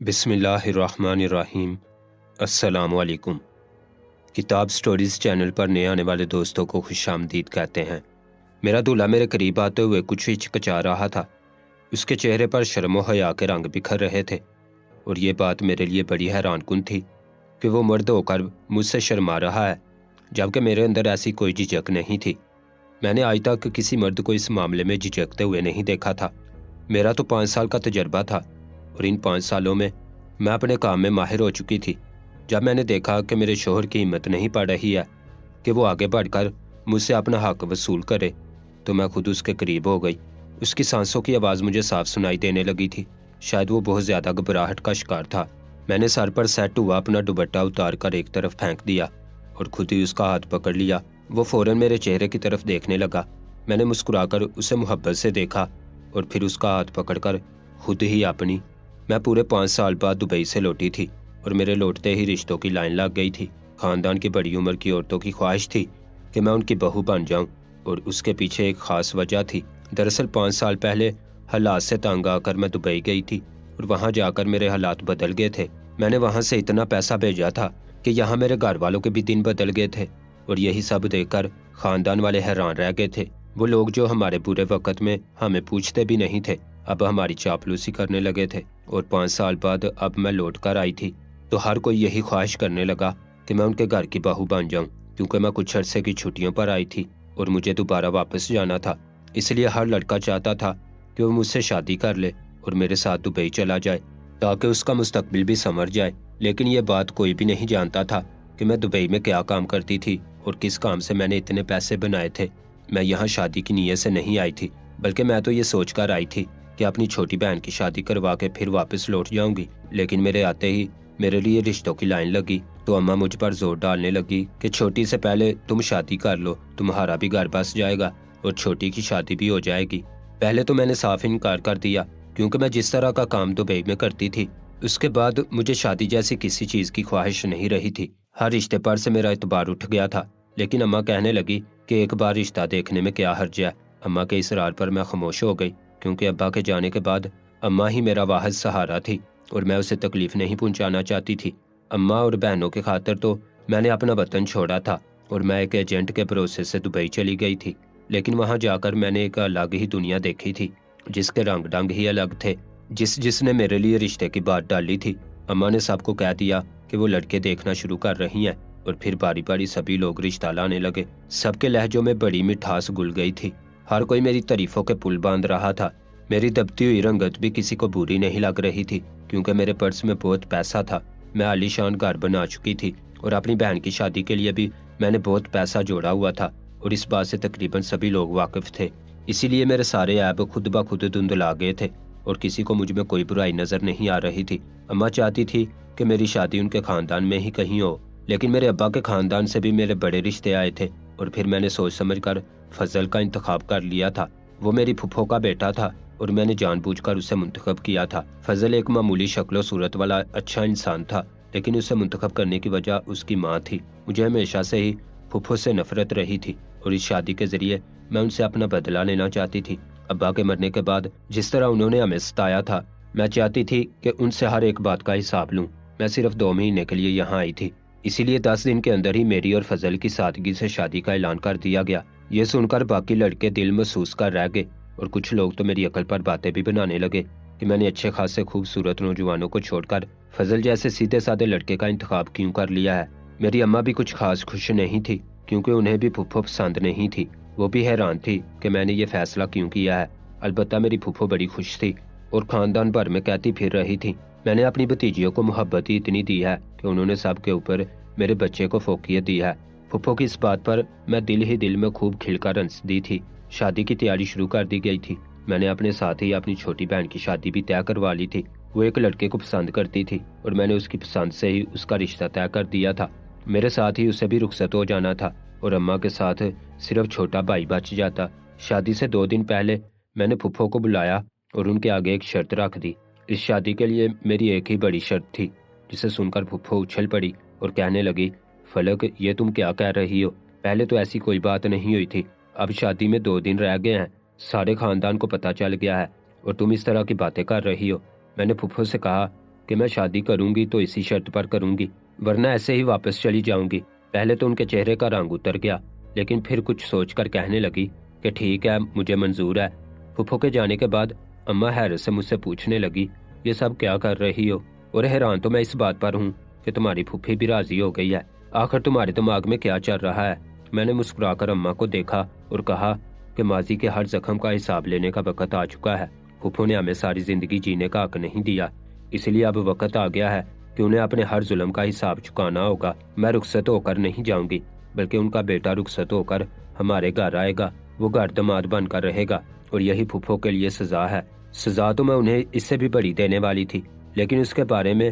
بسم اللہ الرحمن الرحیم۔ السلام علیکم۔ کتاب سٹوریز چینل پر نئے آنے والے دوستوں کو خوش آمدید کہتے ہیں۔ میرا دولہا میرے قریب آتے ہوئے کچھ ہچکچا رہا تھا۔ اس کے چہرے پر شرم و حیا کے رنگ بکھر رہے تھے، اور یہ بات میرے لیے بڑی حیران کن تھی کہ وہ مرد ہو کر مجھ سے شرما رہا ہے، جبکہ میرے اندر ایسی کوئی جھجک نہیں تھی۔ میں نے آج تک کسی مرد کو اس معاملے میں جھجکتے ہوئے نہیں دیکھا تھا۔ میرا تو 5 سال کا تجربہ تھا، اور ان 5 سالوں میں میں اپنے کام میں ماہر ہو چکی تھی۔ جب میں نے دیکھا کہ میرے شوہر کی ہمت نہیں پڑ رہی ہے کہ وہ آگے بڑھ کر مجھ سے اپنا حق وصول کرے، تو میں خود اس کے قریب ہو گئی۔ اس کی سانسوں کی آواز مجھے صاف سنائی دینے لگی تھی۔ شاید وہ بہت زیادہ گھبراہٹ کا شکار تھا۔ میں نے سر پر سیٹ ہوا اپنا دوپٹہ اتار کر ایک طرف پھینک دیا اور خود ہی اس کا ہاتھ پکڑ لیا۔ وہ فوراً میرے چہرے کی طرف دیکھنے لگا۔ میں نے مسکرا کر اسے محبت سے دیکھا اور پھر اس کا ہاتھ پکڑ کر خود ہی اپنی۔ میں پورے 5 سال بعد دبئی سے لوٹی تھی، اور میرے لوٹتے ہی رشتوں کی لائن لگ گئی تھی۔ خاندان کی بڑی عمر کی عورتوں کی خواہش تھی کہ میں ان کی بہو بن جاؤں، اور اس کے پیچھے ایک خاص وجہ تھی۔ دراصل 5 سال پہلے حالات سے تنگ آ کر میں دبئی گئی تھی، اور وہاں جا کر میرے حالات بدل گئے تھے۔ میں نے وہاں سے اتنا پیسہ بھیجا تھا کہ یہاں میرے گھر والوں کے بھی دن بدل گئے تھے، اور یہی سب دیکھ کر خاندان والے حیران رہ گئے تھے۔ وہ لوگ جو ہمارے برے وقت میں ہمیں پوچھتے بھی نہیں تھے، اب ہماری چاپلوسی کرنے لگے تھے۔ اور 5 سال بعد اب میں لوٹ کر آئی تھی، تو ہر کوئی یہی خواہش کرنے لگا کہ میں ان کے گھر کی بہو بن جاؤں، کیونکہ میں کچھ عرصے کی چھٹیوں پر آئی تھی اور مجھے دوبارہ واپس جانا تھا۔ اس لیے ہر لڑکا چاہتا تھا کہ وہ مجھ سے شادی کر لے اور میرے ساتھ دبئی چلا جائے، تاکہ اس کا مستقبل بھی سنور جائے۔ لیکن یہ بات کوئی بھی نہیں جانتا تھا کہ میں دبئی میں کیا کام کرتی تھی اور کس کام سے میں نے اتنے پیسے بنائے تھے۔ میں یہاں شادی کی نیت سے نہیں آئی تھی، بلکہ میں تو یہ سوچ کر آئی تھی کہ اپنی چھوٹی بہن کی شادی کروا کے پھر واپس لوٹ جاؤں گی۔ لیکن میرے آتے ہی میرے لیے رشتوں کی لائن لگی، تو اماں مجھ پر زور ڈالنے لگی کہ چھوٹی سے پہلے تم شادی کر لو، تمہارا بھی گھر بس جائے گا اور چھوٹی کی شادی بھی ہو جائے گی۔ پہلے تو میں نے صاف انکار کر دیا، کیونکہ میں جس طرح کا کام دبئی میں کرتی تھی، اس کے بعد مجھے شادی جیسی کسی چیز کی خواہش نہیں رہی تھی۔ ہر رشتے پر سے میرا اعتبار اٹھ گیا تھا، لیکن اماں کہنے لگی کہ ایک بار رشتہ دیکھنے میں کیا حرج ہے۔ اماں کے اصرار پر میں خاموش ہو گئی، کیونکہ ابا کے جانے کے بعد اماں ہی میرا واحد سہارا تھی، اور میں اسے تکلیف نہیں پہنچانا چاہتی تھی۔ اماں اور بہنوں کی خاطر تو میں نے اپنا وطن چھوڑا تھا، اور میں ایک ایجنٹ کے بھروسے سے دبئی چلی گئی تھی۔ لیکن وہاں جا کر میں نے ایک الگ ہی دنیا دیکھی تھی، جس کے رنگ ڈنگ ہی الگ تھے۔ جس نے میرے لیے رشتے کی بات ڈالی تھی، اماں نے سب کو کہہ دیا کہ وہ لڑکے دیکھنا شروع کر رہی ہیں، اور پھر باری باری سبھی لوگ رشتہ لانے لگے۔ سب کے لہجوں میں بڑی مٹھاس گھل گئی تھی، ہر کوئی میری تعریفوں کے پل باندھ رہا تھا۔ میری دبتی ہوئی رنگت بھی کسی کو بری نہیں لگ رہی تھی، کیونکہ میرے پرس میں بہت پیسہ تھا۔ میں عالی شان گھر بنا چکی تھی، اور اپنی بہن کی شادی کے لیے بھی میں نے بہت پیسہ جوڑا ہوا تھا، اور اس بات سے تقریباً سبھی لوگ واقف تھے۔ اسی لیے میرے سارے عیب خود بخود دھندلا گئے تھے، اور کسی کو مجھ میں کوئی برائی نظر نہیں آ رہی تھی۔ اماں چاہتی تھی کہ میری شادی ان کے خاندان میں ہی کہیں ہو، لیکن میرے ابا کے خاندان سے بھی میرے بڑے رشتے آئے تھے، اور پھر میں نے سوچ سمجھ کر فضل کا انتخاب کر لیا تھا۔ وہ میری پھپھو کا بیٹا تھا، اور میں نے جان بوجھ کر اسے منتخب کیا تھا۔ فضل ایک معمولی شکل و صورت والا اچھا انسان تھا، لیکن اسے منتخب کرنے کی وجہ اس کی ماں تھی۔ مجھے ہمیشہ سے ہی پھپھو سے نفرت رہی تھی، اور اس شادی کے ذریعے میں ان سے اپنا بدلہ لینا چاہتی تھی۔ ابا کے مرنے کے بعد جس طرح انہوں نے ہمیں ستایا تھا، میں چاہتی تھی کہ ان سے ہر ایک بات کا حساب لوں۔ میں صرف 2 مہینے کے لیے یہاں آئی تھی، اسی لیے 10 دن کے اندر ہی میری اور فضل کی سادگی سے شادی کا اعلان کر دیا گیا۔ یہ سن کر باقی لڑکے دل محسوس کر رہ گئے، اور کچھ لوگ تو میری عقل پر باتیں بھی بنانے لگے کہ میں نے اچھے خاصے خوبصورت نوجوانوں کو چھوڑ کر فضل جیسے سیدھے سادے لڑکے کا انتخاب کیوں کر لیا ہے۔ میری اماں بھی کچھ خاص خوش نہیں تھی، کیونکہ انہیں بھی پھپھو پسند نہیں تھی۔ وہ بھی حیران تھی کہ میں نے یہ فیصلہ کیوں کیا ہے۔ البتہ میری پھپھو بڑی خوش تھی، اور خاندان بھر میں کہتی پھر رہی تھی، میں نے اپنی بھتیجیوں کو محبت ہی اتنی دی ہے کہ انہوں نے سب کے اوپر میرے بچے کو فوقیت دی ہے۔ پھپھو کی اس بات پر میں دل ہی دل میں خوب کھل کر ہنس دی تھی۔ شادی کی تیاری شروع کر دی گئی تھی۔ میں نے اپنے ساتھ ہی اپنی چھوٹی بہن کی شادی بھی طے کروا لی تھی۔ وہ ایک لڑکے کو پسند کرتی تھی، اور میں نے اس کی پسند سے ہی اس کا رشتہ طے کر دیا تھا۔ میرے ساتھ ہی اسے بھی رخصت ہو جانا تھا، اور اماں کے ساتھ صرف چھوٹا بھائی بچ جاتا۔ شادی سے 2 دن پہلے میں نے پھپھو کو بلایا اور ان کے آگے ایک شرط رکھ دی۔ اس شادی کے لیے میری ایک ہی بڑی شرط تھی، جسے سن کر پھپھو اچھل پڑی اور کہنے لگی، فلک یہ تم کیا کہہ رہی ہو؟ پہلے تو ایسی کوئی بات نہیں ہوئی تھی، اب شادی میں 2 دن رہ گئے ہیں، سارے خاندان کو پتہ چل گیا ہے، اور تم اس طرح کی باتیں کر رہی ہو۔ میں نے پھپھو سے کہا کہ میں شادی کروں گی تو اسی شرط پر کروں گی، ورنہ ایسے ہی واپس چلی جاؤں گی۔ پہلے تو ان کے چہرے کا رنگ اتر گیا، لیکن پھر کچھ سوچ کر کہنے لگی کہ ٹھیک ہے، مجھے منظور ہے۔ پھپھو کے جانے کے بعد اماں حیرت سے مجھ سے پوچھنے لگی یہ سب کیا کر رہی ہو؟ اور حیران تو میں اس بات پر ہوں کہ تمہاری پھوپھی بھی راضی ہو گئی ہے۔ آخر تمہارے دماغ میں کیا چل رہا ہے؟ میں نے مسکرا کر اماں کو دیکھا اور کہا کہ ماضی کے ہر زخم کا حساب لینے کا وقت آ چکا ہے۔ پھوپھو نے ہمیں ساری زندگی جینے کا حق نہیں دیا، اس لیے اب وقت آ گیا ہے کہ انہیں اپنے ہر ظلم کا حساب چکانا ہوگا۔ میں رخصت ہو کر نہیں جاؤں گی، بلکہ ان کا بیٹا رخصت ہو کر ہمارے گھر آئے گا، وہ گھر داماد بن کر رہے گا، اور یہی پھوپھو کے لیے سزا ہے۔ سزا تو میں انہیں اس سے بھی بڑی دینے والی تھی، لیکن اس کے بارے میں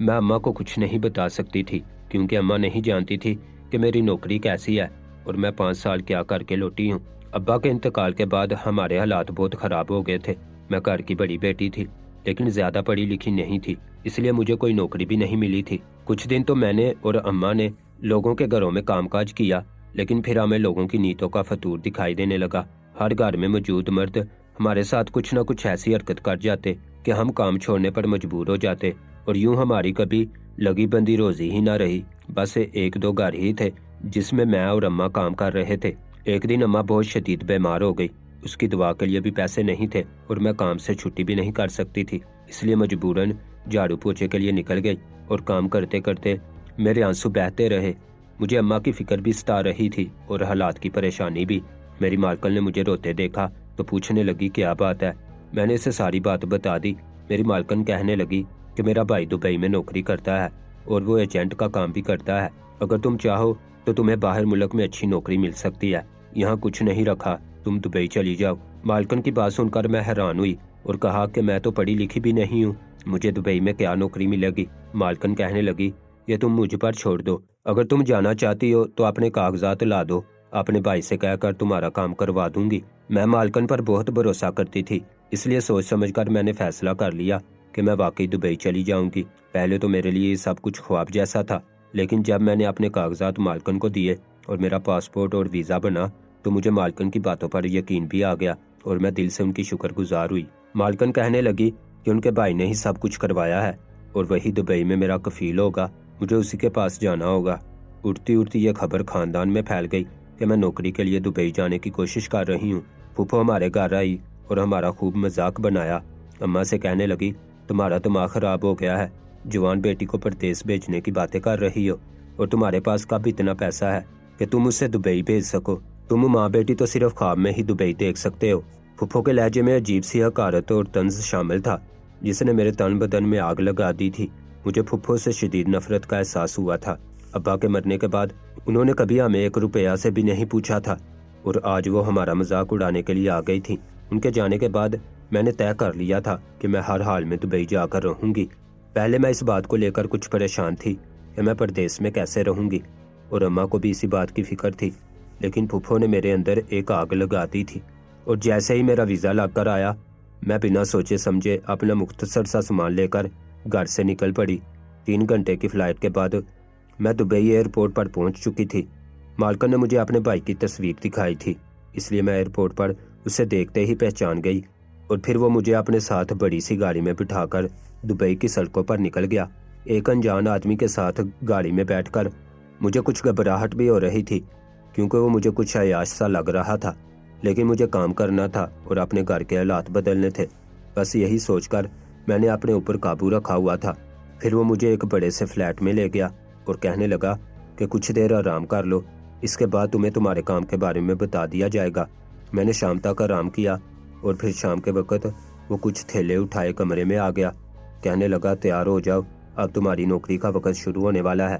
اماں کو کچھ نہیں بتا سکتی تھی، کیونکہ اماں نہیں جانتی تھی کہ میری نوکری کیسی ہے اور میں 5 سال کیا کر کے لوٹی ہوں۔ ابا کے انتقال کے بعد ہمارے حالات بہت خراب ہو گئے تھے۔ میں گھر کی بڑی بیٹی تھی، لیکن زیادہ پڑھی لکھی نہیں تھی، اس لیے مجھے کوئی نوکری بھی نہیں ملی تھی۔ کچھ دن تو میں نے اور اماں نے لوگوں کے گھروں میں کام کاج کیا، لیکن پھر ہمیں لوگوں کی نیتوں کا فطور دکھائی دینے لگا۔ ہر گھر میں موجود مرد ہمارے ساتھ کچھ نہ کچھ ایسی حرکت کر جاتے کہ ہم کام چھوڑنے پر مجبور ہو جاتے، اور یوں ہماری کبھی لگی بندی روزی ہی نہ رہی۔ بس 1-2 گھر ہی تھے جس میں میں اور اماں کام کر رہے تھے۔ ایک دن اماں بہت شدید بیمار ہو گئی، اس کی دوا کے لیے بھی پیسے نہیں تھے، اور میں کام سے چھٹی بھی نہیں کر سکتی تھی، اس لیے مجبوراً جھاڑو پوچھے کے لیے نکل گئی، اور کام کرتے کرتے میرے آنسو بہتے رہے۔ مجھے اماں کی فکر بھی ستا رہی تھی اور حالات کی پریشانی بھی۔ میری مالکن نے مجھے روتے دیکھا تو پوچھنے لگی کیا بات ہے؟ میں نے اسے ساری بات بتا دی۔ میری مالکن کہنے لگی کہ میرا بھائی دبئی میں نوکری کرتا ہے اور وہ ایجنٹ کا کام بھی کرتا ہے۔ اگر تم چاہو تو تمہیں باہر ملک میں اچھی نوکری مل سکتی ہے، یہاں کچھ نہیں رکھا، تم دبئی چلی جاؤ۔ مالکن کی بات سن کر میں حیران ہوئی اور کہا کہ میں تو پڑھی لکھی بھی نہیں ہوں، مجھے دبئی میں کیا نوکری ملے گی؟ مالکن کہنے لگی یہ تم مجھ پر چھوڑ دو، اگر تم جانا چاہتی ہو تو اپنے کاغذات لا دو، اپنے بھائی سے کہہ کر تمہارا کام کروا دوں گی۔ میں مالکن پر بہت بھروسہ کرتی تھی، اس لیے سوچ سمجھ کر میں نے فیصلہ کر لیا کہ میں واقعی دبئی چلی جاؤں گی۔ پہلے تو میرے لیے یہ سب کچھ خواب جیسا تھا، لیکن جب میں نے اپنے کاغذات مالکن کو دیے اور میرا پاسپورٹ اور ویزا بنا تو مجھے مالکن کی باتوں پر یقین بھی آ گیا، اور میں دل سے ان کی شکر گزار ہوئی۔ مالکن کہنے لگی کہ ان کے بھائی نے ہی سب کچھ کروایا ہے اور وہی دبئی میں میرا کفیل ہوگا، مجھے اسی کے پاس جانا ہوگا۔ اڑتی اڑتی یہ خبر خاندان میں پھیل گئی کہ میں نوکری کے لیے دبئی جانے کی کوشش کر رہی ہوں۔ پھوپھو ہمارے گھر آئی اور ہمارا خوب مذاق بنایا۔ اماں سے کہنے لگی تمہارا دماغ خراب ہو گیا ہے، جوان بیٹی کو پردیس بھیجنے کی باتیں کر رہی ہو، اور تمہارے پاس کب اتنا پیسہ ہے کہ تم اسے دبئی بھیج سکو؟ تم ماں بیٹی تو صرف خواب میں ہی دبئی دیکھ سکتے ہو۔ پھوپھو کے لہجے میں عجیب سی حقارت اور طنز شامل تھا جس نے میرے تن بدن میں آگ لگا دی تھی۔ مجھے پھوپھو سے شدید نفرت کا احساس ہوا تھا۔ ابا کے مرنے کے بعد انہوں نے کبھی ہمیں 1 روپیہ سے بھی نہیں پوچھا تھا، اور آج وہ ہمارا مذاق اڑانے کے لیے آ گئی تھی۔ ان کے جانے کے بعد میں نے طے کر لیا تھا کہ میں ہر حال میں دبئی جا کر رہوں گی۔ پہلے میں اس بات کو لے کر کچھ پریشان تھی کہ میں پردیس میں کیسے رہوں گی، اور اماں کو بھی اسی بات کی فکر تھی، لیکن پھوپھو نے میرے اندر ایک آگ لگا دی تھی، اور جیسے ہی میرا ویزا لگ کر آیا میں بنا سوچے سمجھے اپنا مختصر سا سامان لے کر گھر سے نکل پڑی۔ 3 گھنٹے کی فلائٹ کے بعد میں دبئی ایئرپورٹ پر پہنچ چکی تھی۔ مالکن نے مجھے اپنے بھائی کی تصویر دکھائی تھی، اس لیے میں ایئرپورٹ پر اسے دیکھتے ہی پہچان گئی، اور پھر وہ مجھے اپنے ساتھ بڑی سی گاڑی میں بٹھا کر دبئی کی سڑکوں پر نکل گیا۔ ایک انجان آدمی کے ساتھ گاڑی میں بیٹھ کر مجھے کچھ گھبراہٹ بھی ہو رہی تھی، کیونکہ وہ مجھے کچھ عیاش سا لگ رہا تھا، لیکن مجھے کام کرنا تھا اور اپنے گھر کے حالات بدلنے تھے۔ بس یہی سوچ کر میں نے اپنے اوپر قابو رکھا ہوا تھا۔ پھر وہ مجھے ایک بڑے سے فلیٹ میں لے گیا اور کہنے لگا کہ کچھ دیر آرام کر لو، اس کے بعد تمہیں تمہارے کام کے بارے میں بتا دیا جائے گا۔ میں نے شام تک آرام کیا، اور پھر شام کے وقت وہ کچھ تھیلے اٹھائے کمرے میں آ گیا۔ کہنے لگا تیار ہو جاؤ، اب تمہاری نوکری کا وقت شروع ہونے والا ہے۔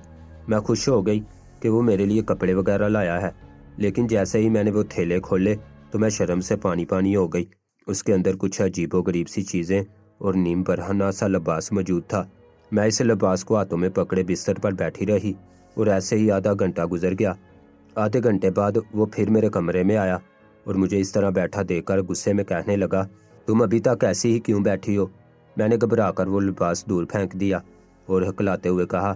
میں خوش ہو گئی کہ وہ میرے لیے کپڑے وغیرہ لایا ہے، لیکن جیسے ہی میں نے وہ تھیلے کھولے تو میں شرم سے پانی پانی ہو گئی۔ اس کے اندر کچھ عجیب و غریب سی چیزیں اور نیم برہنہ سا لباس موجود تھا۔ میں اس لباس کو ہاتھوں میں پکڑے بستر پر بیٹھی رہی، اور ایسے ہی آدھا گھنٹہ گزر گیا۔ آدھے گھنٹے بعد وہ پھر میرے کمرے میں آیا اور مجھے اس طرح بیٹھا دیکھ کر غصے میں کہنے لگا تم ابھی تک ایسی ہی کیوں بیٹھی ہو؟ میں نے گھبرا کر وہ لباس دور پھینک دیا اور ہکلاتے ہوئے کہا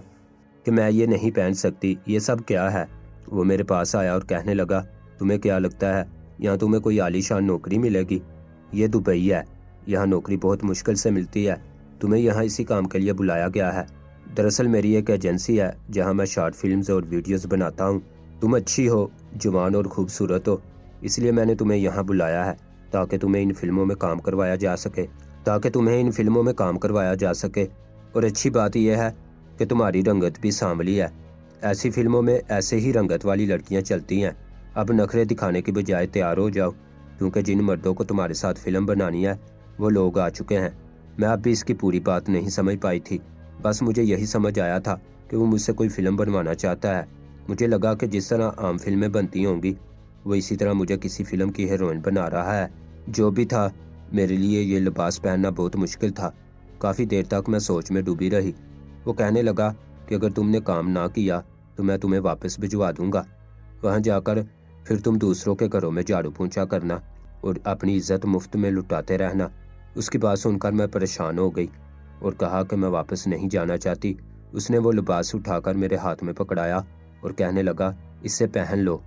کہ میں یہ نہیں پہن سکتی، یہ سب کیا ہے؟ وہ میرے پاس آیا اور کہنے لگا تمہیں کیا لگتا ہے یہاں تمہیں کوئی عالی شان نوکری ملے گی؟ یہ دبئی ہے، یہاں نوکری بہت مشکل سے ملتی ہے، تمہیں یہاں اسی کام کے لیے بلایا گیا ہے۔ دراصل میری ایک ایجنسی ہے جہاں میں شارٹ فلمز اور ویڈیوز بناتا ہوں۔ تم اچھی ہو، جوان اور خوبصورت ہو، اس لیے میں نے تمہیں یہاں بلایا ہے تاکہ تمہیں ان فلموں میں کام کروایا جا سکے۔ اور اچھی بات یہ ہے کہ تمہاری رنگت بھی سانولی ہے۔ ایسی فلموں میں ایسے ہی رنگت والی لڑکیاں چلتی ہیں۔ اب نخرے دکھانے کی بجائے تیار ہو جاؤ، کیونکہ جن مردوں کو تمہارے ساتھ فلم بنانی ہے وہ لوگ آ چکے ہیں۔ میں اب بھی اس کی پوری بات نہیں سمجھ پائی تھی، بس مجھے یہی سمجھ آیا تھا کہ وہ مجھ سے کوئی فلم بنوانا چاہتا ہے۔ مجھے لگا کہ جس طرح عام فلمیں بنتی ہوں گی وہ اسی طرح مجھے کسی فلم کی ہیروئن بنا رہا ہے۔ جو بھی تھا، میرے لیے یہ لباس پہننا بہت مشکل تھا۔ کافی دیر تک میں سوچ میں ڈوبی رہی۔ وہ کہنے لگا کہ اگر تم نے کام نہ کیا تو میں تمہیں واپس بھجوا دوں گا۔ وہاں جا کر پھر تم دوسروں کے گھروں میں جھاڑو پونچھا کرنا اور اپنی عزت مفت میں لٹاتے رہنا۔ اس کی بات سن کر میں پریشان ہو گئی اور کہا کہ میں واپس نہیں جانا چاہتی۔ اس نے وہ لباس اٹھا کر میرے ہاتھ میں پکڑایا اور کہنے لگا، اسے پہن لو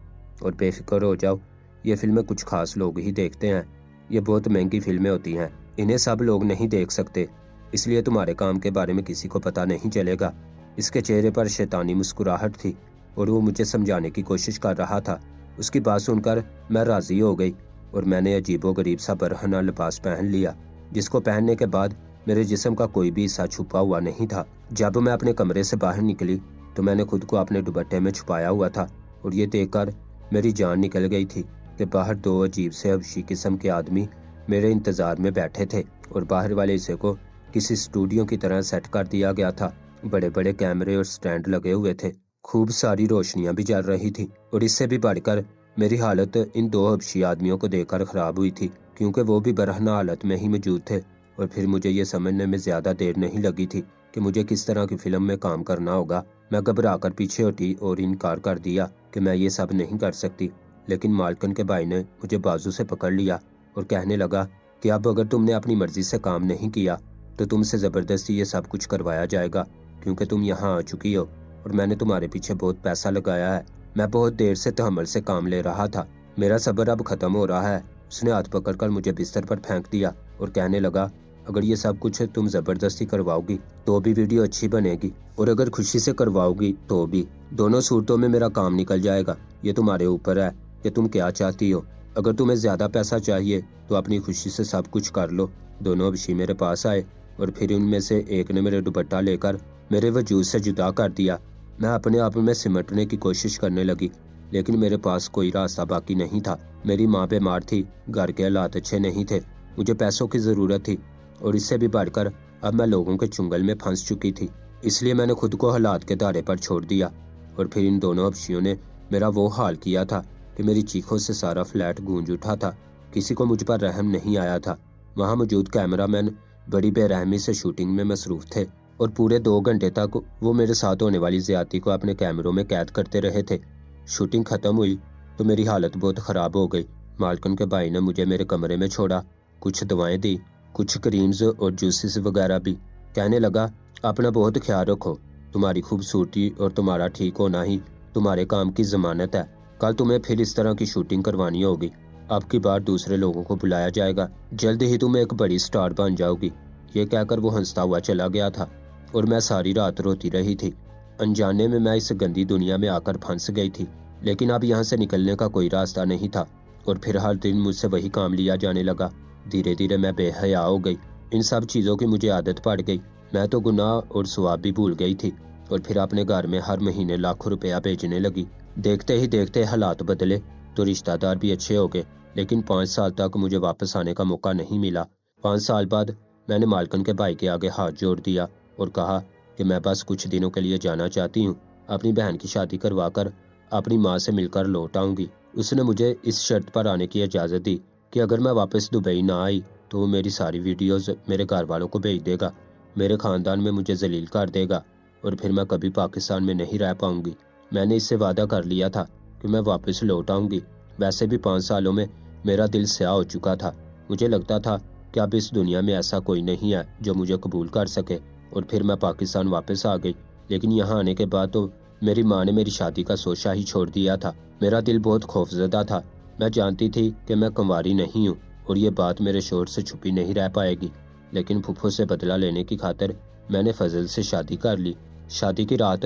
اور بے فکر ہو جاؤ۔ یہ فلمیں کچھ خاص لوگ ہی دیکھتے ہیں۔ یہ بہت مہنگی فلمیں ہوتی ہیں، انہیں سب لوگ نہیں دیکھ سکتے، اس لیے تمہارے کام کے بارے میں کسی کو پتہ نہیں چلے گا۔ اس کے چہرے پر شیطانی مسکراہٹ تھی اور وہ مجھے سمجھانے کی کوشش کر رہا تھا۔ اس کی بات سن کر میں راضی ہو گئی اور میں نے عجیب و غریب سا برہنہ لباس پہن لیا، جس کو پہننے کے بعد میرے جسم کا کوئی بھی حصہ چھپا ہوا نہیں تھا۔ جب میں اپنے کمرے سے باہر نکلی تو میں نے خود کو اپنے دوپٹے میں چھپایا ہوا تھا اور یہ دیکھ کر میری جان نکل گئی تھی کہ باہر دو عجیب سے حبشی قسم کے آدمی میرے انتظار میں بیٹھے تھے اور باہر والے حصے کو کسی اسٹوڈیو کی طرح سیٹ کر دیا گیا تھا۔ بڑے بڑے کیمرے اور سٹینڈ لگے ہوئے تھے، خوب ساری روشنیاں بھی جل رہی تھی، اور اس سے بھی بڑھ کر میری حالت ان دو حبشی آدمیوں کو دیکھ کر خراب ہوئی تھی، کیونکہ وہ بھی برہنہ حالت میں ہی موجود تھے۔ اور پھر مجھے یہ سمجھنے میں زیادہ دیر نہیں لگی تھی کہ مجھے کس طرح کی فلم میں کام کرنا ہوگا۔ میں گھبرا کر پیچھے ہٹی اور انکار کر دیا کہ میں یہ سب نہیں کر سکتی، لیکن مالکن کے بھائی نے مجھے بازو سے پکڑ لیا اور کہنے لگا کہ اب اگر تم نے اپنی مرضی سے کام نہیں کیا تو تم سے زبردستی یہ سب کچھ کروایا جائے گا، کیونکہ تم یہاں آ چکی ہو اور میں نے تمہارے پیچھے بہت پیسہ لگایا ہے۔ میں بہت دیر سے تحمل سے کام لے رہا تھا، میرا صبر اب ختم ہو رہا ہے۔ اس نے ہاتھ پکڑ کر مجھے بستر پر پھینک دیا اور کہنے لگا، اگر یہ سب کچھ تم زبردستی کرواؤ گی تو بھی ویڈیو اچھی بنے گی، اور اگر خوشی سے کرواؤ گی تو بھی، دونوں صورتوں میں میرا کام نکل جائے گا۔ یہ تمہارے اوپر ہے کہ تم کیا چاہتی ہو۔ اگر تمہیں زیادہ پیسہ چاہیے تو اپنی خوشی سے سب کچھ کر لو۔ دونوں حبشی میرے پاس آئے اور پھر ان میں سے ایک نے میرے دوپٹہ لے کر میرے وجود سے جدا کر دیا۔ میں اپنے آپ میں سمٹنے کی کوشش کرنے لگی، لیکن میرے پاس کوئی راستہ باقی نہیں تھا۔ میری ماں بیمار تھی، گھر کے حالات اچھے نہیں تھے، مجھے پیسوں کی ضرورت تھی، اور اس سے بھی بڑھ کر اب میں لوگوں کے چنگل میں پھنس چکی تھی۔ اس لیے میں نے خود کو حالات کے دائرے پر چھوڑ دیا، اور پھر ان دونوں حبشیوں نے میرا وہ حال کیا تھا کہ میری چیخوں سے سارا فلیٹ گونج اٹھا تھا۔ کسی کو مجھ پر رحم نہیں آیا تھا۔ وہاں موجود کیمرہ مین بڑی بے رحمی سے شوٹنگ میں مصروف تھے، اور پورے 2 گھنٹے تک وہ میرے ساتھ ہونے والی زیادتی کو اپنے کیمروں میں قید کرتے رہے تھے۔ شوٹنگ ختم ہوئی تو میری حالت بہت خراب ہو گئی۔ مالکن کے بھائی نے مجھے میرے کمرے میں چھوڑا، کچھ دوائیں دی، کچھ کریمز اور جوسز وغیرہ بھی۔ کہنے لگا، اپنا بہت خیال رکھو، تمہاری خوبصورتی اور تمہارا ٹھیک ہونا ہی تمہارے کام کی ضمانت ہے۔ کل تمہیں پھر اس طرح کی شوٹنگ کروانی ہوگی، اب کی بار دوسرے لوگوں کو بلایا جائے گا، جلد ہی تم ایک بڑی سٹار بن جاؤ گی۔ یہ کہہ کر وہ ہنستا ہوا چلا گیا تھا اور میں ساری رات روتی رہی تھی۔ انجانے میں اس گندی دنیا میں آ کر پھنس گئی تھی، لیکن اب یہاں سے نکلنے کا کوئی راستہ نہیں تھا، اور پھر ہر دن مجھ سے وہی کام لیا جانے لگا۔ دھیرے دھیرے میں بے حیا ہو گئی، ان سب چیزوں کی مجھے عادت پڑ گئی۔ میں تو گناہ اور ثواب بھی بھول گئی تھی، اور پھر اپنے گھر میں ہر مہینے لاکھوں روپیہ بھیجنے لگی۔ دیکھتے ہی دیکھتے حالات بدلے تو رشتہ دار بھی اچھے ہو گئے، لیکن 5 سال تک مجھے واپس آنے کا موقع نہیں ملا۔ 5 سال بعد میں نے مالکن کے بھائی کے آگے ہاتھ جوڑ دیا اور کہا کہ میں بس کچھ دنوں کے لیے جانا چاہتی ہوں، اپنی بہن کی شادی کروا کر اپنی ماں سے مل کر لوٹ آؤں گی۔ اس نے مجھے اس شرط پر آنے کی اجازت دی کہ اگر میں واپس دبئی نہ آئی تو وہ میری ساری ویڈیوز میرے گھر والوں کو بھیج دے گا، میرے خاندان میں مجھے ذلیل کر دے گا، اور پھر میں کبھی پاکستان میں نہیں رہ پاؤں گی۔ میں نے اس سے وعدہ کر لیا تھا کہ میں واپس لوٹ آؤں گی۔ ویسے بھی 5 سالوں میں میرا دل سیاہ ہو چکا تھا، مجھے لگتا تھا کہ اب اس دنیا میں ایسا کوئی نہیں ہے جو مجھے قبول کر سکے، اور پھر میں پاکستان واپس آ گئی۔ لیکن یہاں آنے کے بعد تو میری ماں نے میری شادی کا سوچا ہی چھوڑ دیا تھا۔ میرا دل بہت خوفزدہ تھا، میں جانتی تھی کہ میں کنواری نہیں ہوں، اور یہ بات میرے شوہر سے چھپی نہیں رہ پائے گی۔ لیکن پھپھو سے بدلہ لینے کی خاطر میں نے فضل سے شادی کر لی۔ شادی کی رات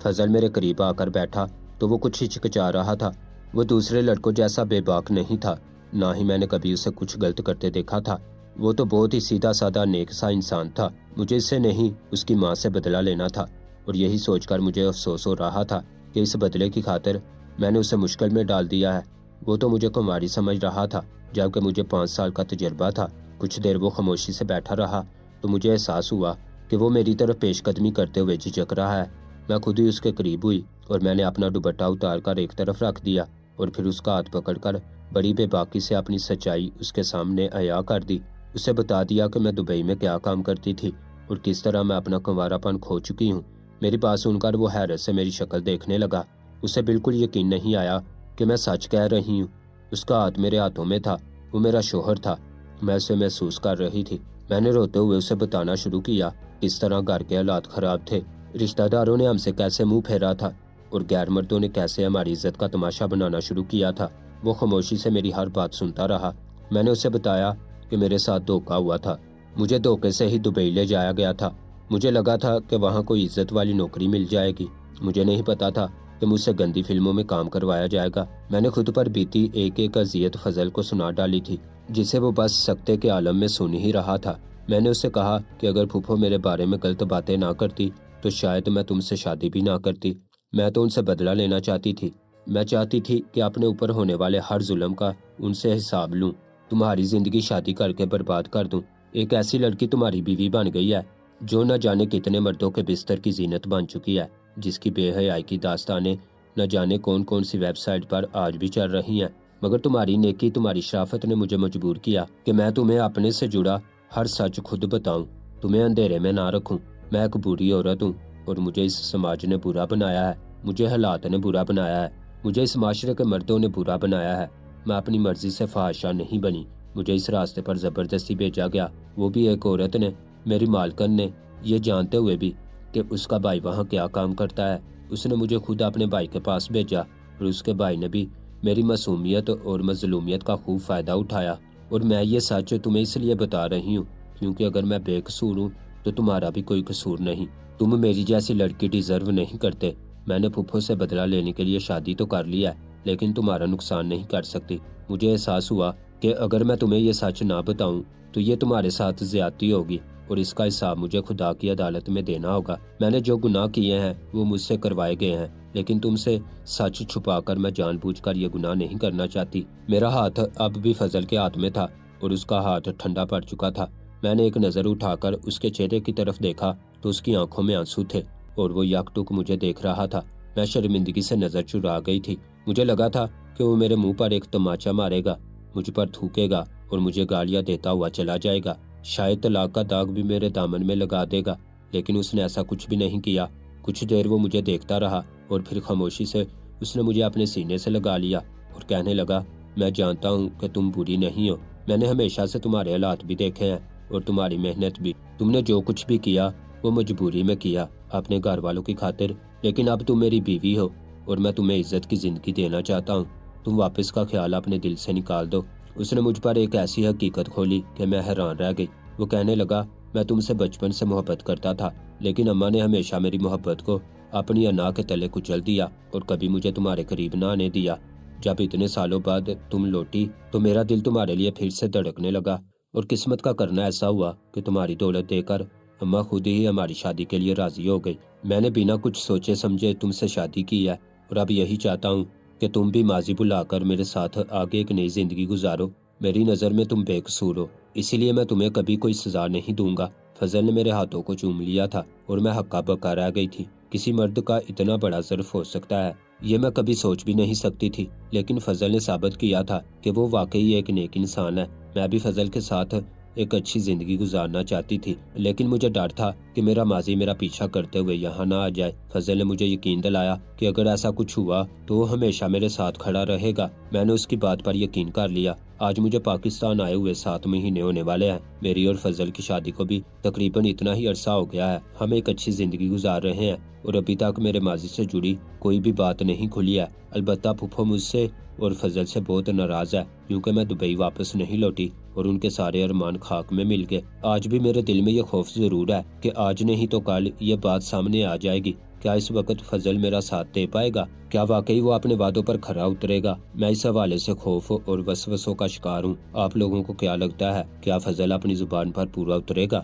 فضل میرے قریب آ کر بیٹھا تو وہ کچھ ہچکچا رہا تھا۔ وہ دوسرے لڑکوں جیسا بے باک نہیں تھا، نہ ہی میں نے کبھی اسے کچھ غلط کرتے دیکھا تھا۔ وہ تو بہت ہی سیدھا سادہ نیک سا انسان تھا۔ مجھے اس سے نہیں اس کی ماں سے بدلہ لینا تھا، اور یہی سوچ کر مجھے افسوس ہو رہا تھا کہ اس بدلے کی خاطر میں نے اسے مشکل میں ڈال دیا ہے۔ وہ تو مجھے کنواری سمجھ رہا تھا، جبکہ مجھے 5 سال کا تجربہ تھا۔ کچھ دیر وہ خاموشی سے بیٹھا رہا تو مجھے احساس ہوا کہ وہ میری طرف پیش قدمی کرتے ہوئے جھجک رہا ہے۔ میں خود ہی اس کے قریب ہوئی اور میں نے اپنا دوپٹہ اتار کر ایک طرف رکھ دیا اور پھر اس کا ہاتھ پکڑ کر بڑی بے باکی سے اپنی سچائی اس کے سامنے عیاں کر دی۔ اسے بتا دیا کہ میں دبئی میں کیا کام کرتی تھی اور کس طرح میں اپنا کنوارا پن کھو چکی ہوں۔ میری بات سن کر وہ حیرت سے میری شکل دیکھنے لگا۔ اسے بالکل یقین نہیں آیا کہ میں سچ کہہ رہی ہوں۔ اس کا ہاتھ میرے ہاتھوں میں تھا، وہ میرا شوہر تھا۔ میں اسے محسوس کر رہی تھی۔ میں نے روتے ہوئے اسے بتانا شروع کیا کس طرح گھر کے حالات خراب تھے، رشتہ داروں نے ہم سے کیسے منہ پھیرا تھا اور غیر مردوں نے کیسے ہماری عزت کا تماشا بنانا شروع کیا تھا۔ وہ خاموشی سے میری ہر بات سنتا رہا۔ میں نے اسے بتایا کہ میرے ساتھ دھوکہ ہوا تھا، مجھے دھوکے سے ہی دبئی لے جایا گیا تھا۔ مجھے لگا تھا کہ وہاں کوئی عزت والی نوکری مل جائے گی، مجھے نہیں پتا تھا کہ مجھ سے گندی فلموں میں کام کروایا جائے گا۔ میں نے خود پر بیتی ایک اذیت فضل کو سنا ڈالی تھی، جسے وہ بس سکتے کے عالم میں سن ہی رہا تھا۔ میں نے اسے کہا کہ اگر پھپھو میرے بارے میں غلط باتیں نہ کرتی تو شاید میں تم سے شادی بھی نہ کرتی۔ میں تو ان سے بدلہ لینا چاہتی تھی۔ میں چاہتی تھی کہ اپنے اوپر ہونے والے ہر ظلم کا ان سے حساب لوں، تمہاری زندگی شادی کر کے برباد کر دوں۔ ایک ایسی لڑکی تمہاری بیوی بن گئی ہے جو نہ جانے کتنے مردوں کے بستر کی زینت بن چکی ہے، جس کی بے حیائی کی داستانیں نہ جانے کون کون سی ویب سائٹ پر آج بھی چل رہی ہیں۔ مگر تمہاری نیکی، تمہاری شرافت نے مجھے مجبور کیا کہ میں تمہیں اپنے سے جڑا ہر سچ خود بتاؤں، تمہیں اندھیرے میں نہ رکھوں۔ میں ایک بری عورت ہوں اور مجھے اس سماج نے برا بنایا ہے، مجھے حالات نے برا بنایا ہے، مجھے اس معاشرے کے مردوں نے برا بنایا ہے۔ میں اپنی مرضی سے فحاشہ نہیں بنی، مجھے اس راستے پر زبردستی بھیجا گیا، وہ بھی ایک عورت نے، میری مالکن نے، یہ جانتے ہوئے بھی کہ اس کا بھائی وہاں کیا کام کرتا ہے۔ اس نے مجھے خود اپنے بھائی کے پاس بھیجا اور اس کے بھائی نے بھی میری معصومیت اور مظلومیت کا خوب فائدہ اٹھایا۔ اور میں یہ سچ تمہیں اس لیے بتا رہی ہوں کیونکہ اگر میں بے قصور ہوں تو تمہارا بھی کوئی قصور نہیں۔ تم میری جیسی لڑکی ڈیزرو نہیں کرتے۔ میں نے پھپھو سے بدلہ لینے کے لیے شادی تو کر لیا ہے، لیکن تمہارا نقصان نہیں کر سکتی۔ مجھے احساس ہوا کہ اگر میں تمہیں یہ سچ نہ بتاؤں تو یہ تمہارے ساتھ زیادتی ہوگی اور اس کا حساب مجھے خدا کی عدالت میں دینا ہوگا۔ میں نے جو گناہ کیے ہیں وہ مجھ سے کروائے گئے ہیں، لیکن تم سے سچ چھپا کر میں جان بوجھ کر یہ گناہ نہیں کرنا چاہتی۔ میرا ہاتھ اب بھی فضل کے ہاتھ میں تھا اور اس کا ہاتھ ٹھنڈا پڑ چکا تھا۔ میں نے ایک نظر اٹھا کر اس کے چہرے کی طرف دیکھا تو اس کی آنکھوں میں آنسو تھے اور وہ یک ٹک مجھے دیکھ رہا تھا۔ میں شرمندگی سے نظر چرا گئی تھی۔ مجھے لگا تھا کہ وہ میرے منہ پر ایک تماچا مارے گا، مجھ پر تھوکے گا اور مجھے گالیاں دیتا ہوا چلا جائے گا، شاید طلاق کا داغ بھی میرے دامن میں لگا دے گا، لیکن اس نے ایسا کچھ بھی نہیں کیا۔ کچھ دیر وہ مجھے دیکھتا رہا اور پھر خاموشی سے اس نے مجھے اپنے سینے سے لگا لیا اور کہنے لگا، میں جانتا ہوں کہ تم بری نہیں ہو، میں نے ہمیشہ سے تمہارے حالات بھی دیکھے ہیں اور تمہاری محنت بھی۔ تم نے جو کچھ بھی کیا وہ مجبوری میں کیا، اپنے گھر والوں کی خاطر، لیکن اب تم میری بیوی ہو اور میں تمہیں عزت کی زندگی دینا چاہتا ہوں۔ تم واپس کا خیال اپنے دل سے نکال دو۔ اس نے مجھ پر ایک ایسی حقیقت کھولی کہ میں حیران رہ گئی۔ وہ کہنے لگا، میں تم سے بچپن سے محبت کرتا تھا، لیکن اماں نے ہمیشہ میری محبت کو اپنی انا کے تلے کچل دیا اور کبھی مجھے تمہارے قریب نہ آنے دیا۔ جب اتنے سالوں بعد تم لوٹی تو میرا دل تمہارے لیے پھر سے دھڑکنے لگا، اور قسمت کا کرنا ایسا ہوا کہ تمہاری دولت دے کر اماں خود ہی ہماری شادی کے لیے راضی ہو گئی۔ میں نے بنا کچھ سوچے سمجھے تم سے شادی کی ہے اور اب یہی چاہتا ہوں کہ تم بھی ماضی بھلا کر میرے ساتھ آگے ایک نئی زندگی گزارو۔ میری نظر میں تم بے قصور ہو، اسی لیے میں تمہیں کبھی کوئی سزا نہیں دوں گا۔ فضل نے میرے ہاتھوں کو چوم لیا تھا اور میں ہکا بکا رہ گئی تھی۔ کسی مرد کا اتنا بڑا ظرف ہو سکتا ہے، یہ میں کبھی سوچ بھی نہیں سکتی تھی، لیکن فضل نے ثابت کیا تھا کہ وہ واقعی ایک نیک انسان ہے۔ میں بھی فضل کے ساتھ ایک اچھی زندگی گزارنا چاہتی تھی، لیکن مجھے ڈر تھا کہ میرا ماضی میرا پیچھا کرتے ہوئے یہاں نہ آ جائے۔ فضل نے مجھے یقین دلایا کہ اگر ایسا کچھ ہوا تو وہ ہمیشہ میرے ساتھ کھڑا رہے گا۔ میں نے اس کی بات پر یقین کر لیا۔ آج مجھے پاکستان آئے ہوئے 7 مہینے ہونے والے ہیں۔ میری اور فضل کی شادی کو بھی تقریباً اتنا ہی عرصہ ہو گیا ہے۔ ہم ایک اچھی زندگی گزار رہے ہیں اور ابھی تک میرے ماضی سے جڑی کوئی بھی بات نہیں کھلی ہے۔ البتہ پھپھو مجھ سے اور فضل سے بہت ناراض ہے کیونکہ میں دبئی واپس نہیں لوٹی اور ان کے سارے ارمان خاک میں مل گئے۔ آج بھی میرے دل میں یہ خوف ضرور ہے کہ آج نہیں تو کل یہ بات سامنے آ جائے گی۔ کیا اس وقت فضل میرا ساتھ دے پائے گا؟ کیا واقعی وہ اپنے وعدوں پر کھرا اترے گا؟ میں اس حوالے سے خوف اور وسوسوں کا شکار ہوں۔ آپ لوگوں کو کیا لگتا ہے؟ کیا فضل اپنی زبان پر پورا اترے گا؟